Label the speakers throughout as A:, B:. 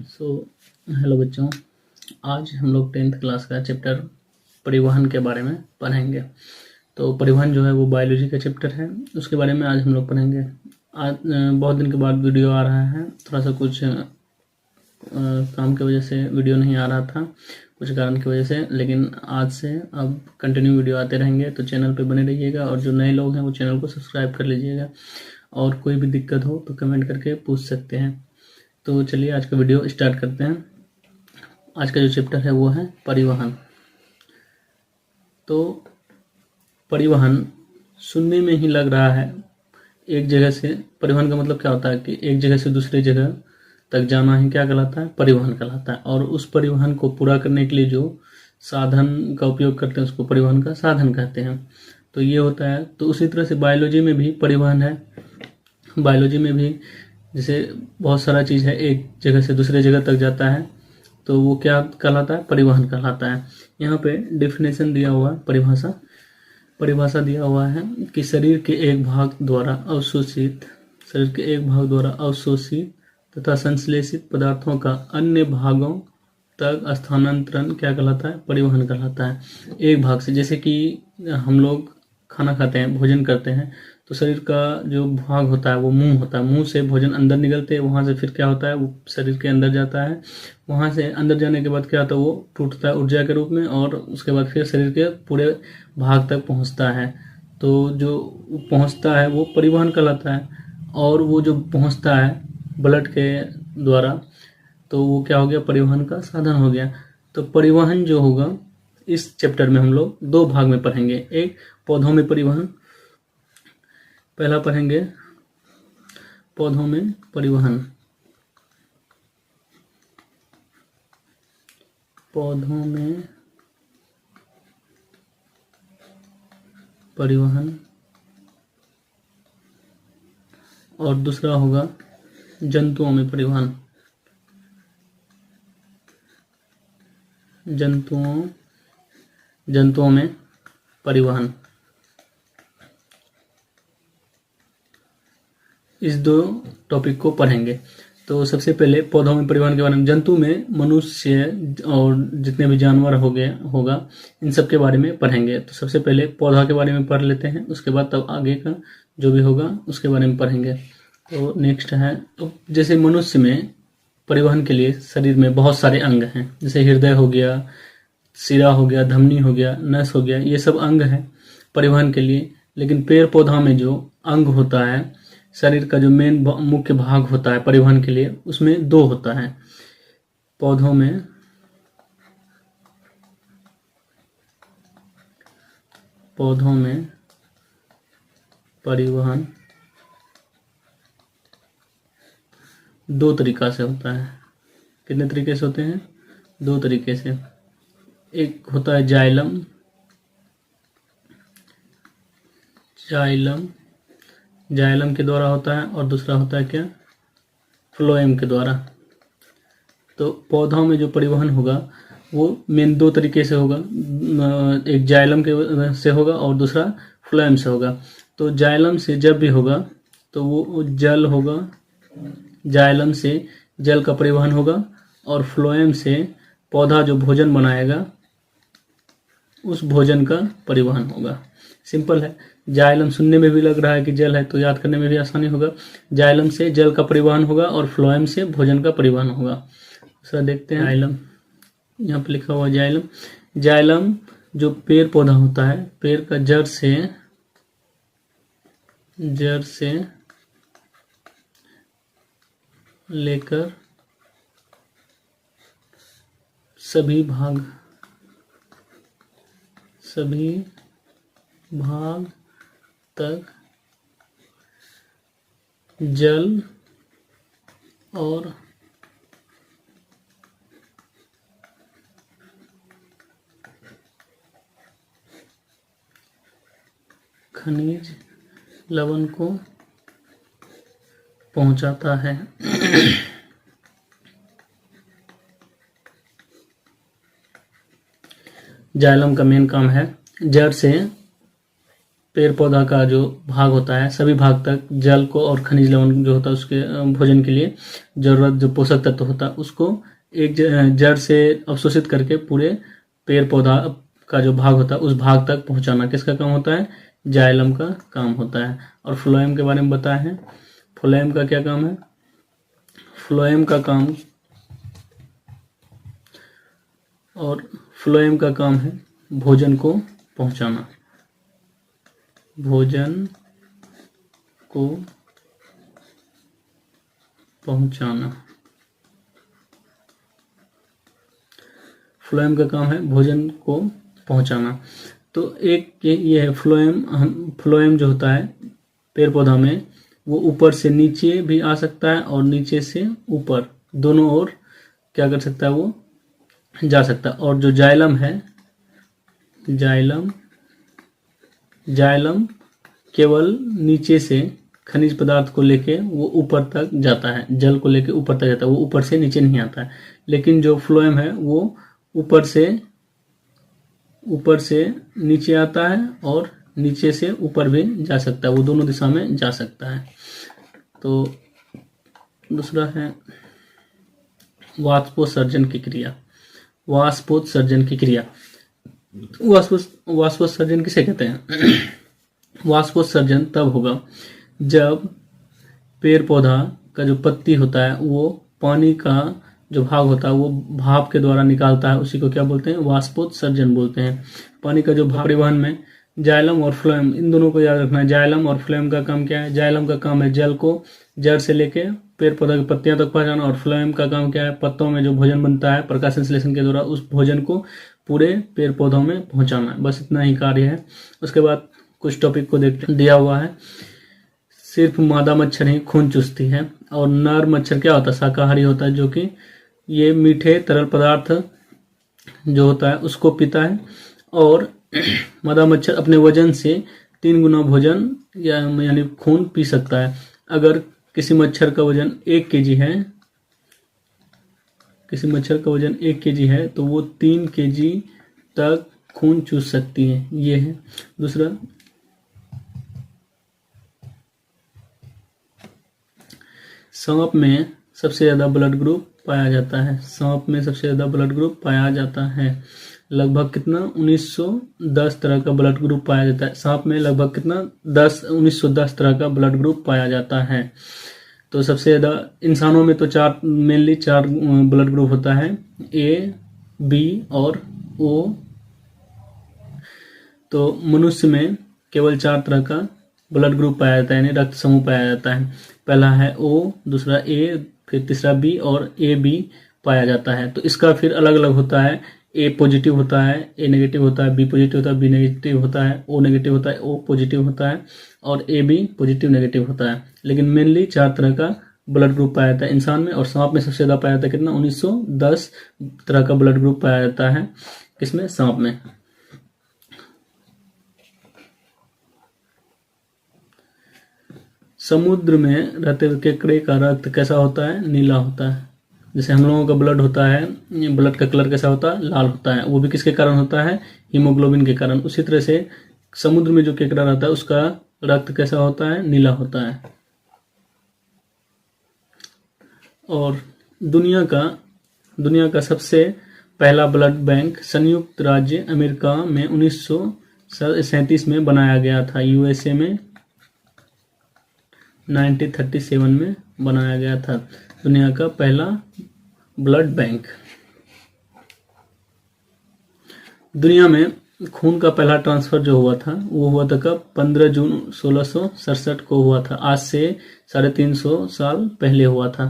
A: So hello बच्चों, आज हम लोग 10th क्लास का चैप्टर परिवहन के बारे में पढ़ेंगे। तो परिवहन जो है वो बायोलॉजी का चैप्टर है, उसके बारे में आज हम लोग पढ़ेंगे। आज बहुत दिन के बाद वीडियो आ रहा है, थोड़ा सा कुछ काम की वजह से वीडियो नहीं आ रहा था, कुछ कारण की वजह से, लेकिन आज से अब कंटिन्यू वीडियो आते रहेंगे। तो चैनल पे बने रहिएगा और जो नए लोग हैं वो चैनल को सब्सक्राइब कर लीजिएगा, और कोई भी दिक्कत हो तो कमेंट करके पूछ सकते हैं। तो चलिए आज का वीडियो स्टार्ट करते हैं। आज का जो चैप्टर है वो है परिवहन। तो परिवहन सुनने में ही लग रहा है एक जगह से, परिवहन का मतलब क्या होता है कि एक जगह से दूसरी जगह तक जाना ही क्या कहलाता है, परिवहन कहलाता है। और उस परिवहन को पूरा करने के लिए जो साधन का उपयोग करते हैं उसको परिवहन का साधन कहते हैं। तो ये होता है। तो उसी तरह से बायोलॉजी में भी परिवहन है। बायोलॉजी में भी जैसे बहुत सारा चीज़ है, एक जगह से दूसरे जगह तक जाता है, तो वो क्या कहलाता है, परिवहन कहलाता है। यहाँ पे डेफिनेशन दिया हुआ है, परिभाषा दिया हुआ है कि शरीर के एक भाग द्वारा अवशोषित तथा संश्लेषित पदार्थों का अन्य भागों तक स्थानांतरण क्या कहलाता है, परिवहन कहलाता है। एक भाग से, जैसे कि हम लोग खाना खाते हैं, भोजन करते हैं, तो शरीर का जो भाग होता है वो मुंह होता है। मुंह से भोजन अंदर निकलते हैं, वहाँ से फिर क्या होता है, वो शरीर के अंदर जाता है। वहाँ से अंदर जाने के बाद क्या होता है, वो टूटता है ऊर्जा के रूप में, और उसके बाद फिर शरीर के पूरे भाग तक पहुँचता है। तो जो पहुँचता है वो परिवहन कहलाता है। और वो जो पहुँचता है ब्लड के द्वारा, तो वो क्या हो गया, परिवहन का साधन हो गया। तो परिवहन जो होगा इस चैप्टर में हम लोग दो भाग में पढ़ेंगे। एक पौधों में परिवहन, पहला पढ़ेंगे पौधों में परिवहन। पौधों में परिवहन, और दूसरा होगा जंतुओं में परिवहन। जंतुओं में परिवहन, इस दो टॉपिक को पढ़ेंगे। तो सबसे पहले पौधों में परिवहन के बारे में, जंतु में मनुष्य और जितने भी जानवर होगा इन सब के बारे में पढ़ेंगे। तो सबसे पहले पौधा के बारे में पढ़ लेते हैं, उसके बाद तब आगे का जो भी होगा उसके बारे में पढ़ेंगे। तो नेक्स्ट है, तो जैसे मनुष्य में परिवहन के लिए शरीर में बहुत सारे अंग हैं, जैसे हृदय हो गया, सिरा हो गया, धमनी हो गया, नस हो गया, ये सब अंग हैं परिवहन के लिए। लेकिन पेड़ पौधा में जो अंग होता है, शरीर का जो मेन मुख्य भाग होता है परिवहन के लिए, उसमें दो होता है। पौधों में परिवहन दो तरीका से होता है। कितने तरीके से होते हैं, दो तरीके से। एक होता है जाइलम के द्वारा होता है, और दूसरा होता है क्या, फ्लोएम के द्वारा। तो पौधों में जो परिवहन होगा वो मेन दो तरीके से होगा, एक जाइलम के से होगा और दूसरा फ्लोएम से होगा। तो जाइलम से जब भी होगा तो वो जल होगा, जाइलम से जल का परिवहन होगा, और फ्लोएम से पौधा जो भोजन बनाएगा उस भोजन का परिवहन होगा। सिंपल है। जाइलम सुनने में भी लग रहा है कि जल है, तो याद करने में भी आसानी होगा। जाइलम से जल का परिवहन होगा और फ्लोएम से भोजन का परिवहन होगा। दूसरा देखते हैं, जाइलम, यहाँ पे लिखा हुआ जाइलम जो पेड़ पौधा होता है, पेड़ का जड़ से लेकर सभी भाग तक जल और खनिज लवण को पहुंचाता है। जाइलम का मेन काम है जड़ से पेड़ पौधा का जो भाग होता है सभी भाग तक जल को और खनिज लवण जो होता है उसके भोजन के लिए जरूरत जो पोषक तत्व होता है उसको एक जड़ से अवशोषित करके पूरे पेड़ पौधा का जो भाग होता है उस भाग तक पहुंचाना किसका काम होता है? जाइलम का काम होता है। और फ्लोएम के बारे में बताया है। फ्लोएम का क्या काम है? फ्लोएम का काम है भोजन को पहुंचाना। भोजन को पहुंचाना। फ्लोएम का काम है भोजन को पहुंचाना। तो एक ये है फ्लोएम जो होता है पेड़ पौधा में वो ऊपर से नीचे भी आ सकता है और नीचे से ऊपर दोनों ओर क्या कर सकता है? वो जा सकता है। और जो जाइलम है जाइलम केवल नीचे से खनिज पदार्थ को लेके वो ऊपर तक जाता है, जल को लेके ऊपर तक जाता है, वो ऊपर से नीचे नहीं आता है। लेकिन जो फ्लोएम है वो ऊपर से नीचे आता है और नीचे से ऊपर भी जा सकता है, वो दोनों दिशा में जा सकता है। तो दूसरा है वाष्पोत्सर्जन की क्रिया। वाष्पोत्सर्जन किसे कहते हैं? वाष्पोत्सर्जन तब होगा जब पेड़ पौधा का जो पत्ती होता है वो पानी का जो भाग होता है वो भाप के द्वारा निकालता है, उसी को क्या बोलते हैं? वाष्पोत्सर्जन बोलते हैं। पानी का जो भाप परिवहन में जाइलम और फ्लोएम इन दोनों को याद रखना है। जाइलम और फ्लोएम का काम क्या है? जाइलम का काम है जल को जड़ से लेके पेड़ पौधा की पत्तियां तक पहुंचाना और फ्लोएम का काम क्या है? पत्तों में जो भोजन बनता है प्रकाश संश्लेषण के द्वारा उस भोजन को पूरे पेड़ पौधों में पहुंचाना। बस इतना ही कार्य है। उसके बाद कुछ टॉपिक को दिया हुआ है। सिर्फ मादा मच्छर ही खून चूसती है और नर मच्छर क्या होता है? शाकाहारी होता है, जो कि ये मीठे तरल पदार्थ जो होता है उसको पीता है। और मादा मच्छर अपने वजन से 3 गुना भोजन यानी खून पी सकता है। अगर किसी मच्छर का वजन 1 केजी है तो वो 3 केजी तक खून चूस सकती है। ये है। दूसरा सांप में सबसे ज्यादा ब्लड ग्रुप पाया जाता है। सांप में सबसे ज्यादा ब्लड ग्रुप पाया जाता है। लगभग कितना? 1910 तरह का ब्लड ग्रुप पाया जाता है। सांप में लगभग कितना? 1910 तरह का ब्लड ग्रुप पाया जाता है। तो सबसे ज्यादा इंसानों में तो मेनली चार ब्लड ग्रुप होता है, ए, बी और ओ। तो मनुष्य में केवल 4 तरह का ब्लड ग्रुप पाया जाता है, यानी रक्त समूह पाया जाता है। पहला है ओ, दूसरा ए, फिर तीसरा बी और ए बी पाया जाता है। तो इसका फिर अलग अलग होता है। ए पॉजिटिव होता है, ए नेगेटिव होता है, बी पॉजिटिव होता है, बी नेगेटिव होता है, ओ नेगेटिव होता है, ओ पॉजिटिव होता है और ए बी पॉजिटिव नेगेटिव होता है। लेकिन मेनली 4 तरह का ब्लड ग्रुप पाया जाता है इंसान में। और सांप में सबसे ज्यादा पाया जाता है कितना? 1910 तरह का ब्लड ग्रुप पाया जाता है। किसमें? सांप में। समुद्र में रहते हुए केकड़े का रक्त कैसा होता है? नीला होता है। जैसे हम लोगों का ब्लड होता है, ब्लड का कलर कैसा होता है? लाल होता है। वो भी किसके कारण होता है? हीमोग्लोबिन के कारण। उसी तरह से समुद्र में जो केकड़ा रहता है उसका रक्त कैसा होता है? नीला होता है। और दुनिया का सबसे पहला ब्लड बैंक संयुक्त राज्य अमेरिका में 1937 में बनाया गया था। यूएसए में 1937 में बनाया गया था दुनिया का पहला ब्लड बैंक। दुनिया में खून का पहला ट्रांसफर जो हुआ था वो हुआ था कब? 15 जून 1667 को हुआ था। आज से 350 साल पहले हुआ था।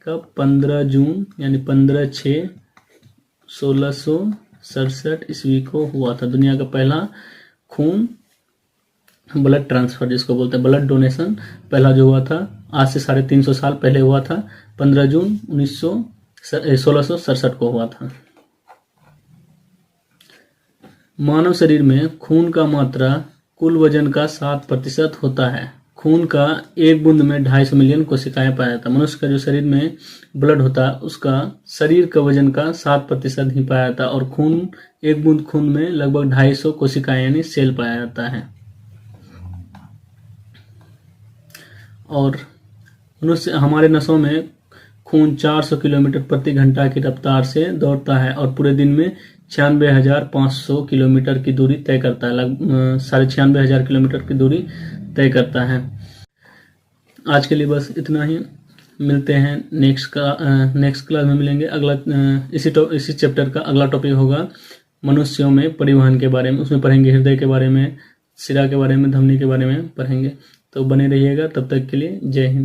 A: कब? 15 जून यानी 15/6/1667 ईस्वी को हुआ था दुनिया का पहला खून ब्लड ट्रांसफर, जिसको बोलते हैं ब्लड डोनेशन, पहला जो हुआ था आज से 350 साल पहले हुआ था। 15 जून 1667 को हुआ था। मानव शरीर में खून का मात्रा कुल वजन का 7% होता है। खून का एक बूंद में 250 मिलियन कोशिकाएं पाया जाता है। मनुष्य का जो शरीर में ब्लड होता है उसका शरीर का वजन का 7% ही पाया जाता है। और एक बूंद खून में लगभग 250 कोशिकाएं यानी सेल पाया जाता है। और मनुष्य हमारे नसों में खून 400 किलोमीटर प्रति घंटा की रफ्तार से दौड़ता है और पूरे दिन में 96,500 किलोमीटर की दूरी तय करता है, 96,500 किलोमीटर की दूरी तय करता है। आज के लिए बस इतना ही। मिलते हैं नेक्स्ट क्लास में मिलेंगे। अगला इसी चैप्टर का अगला टॉपिक होगा मनुष्यों में परिवहन के बारे में। उसमें पढ़ेंगे हृदय के बारे में, शिरा के बारे में, धमनी के बारे में पढ़ेंगे। तो बने रहिएगा। तब तक के लिए जय हिंद।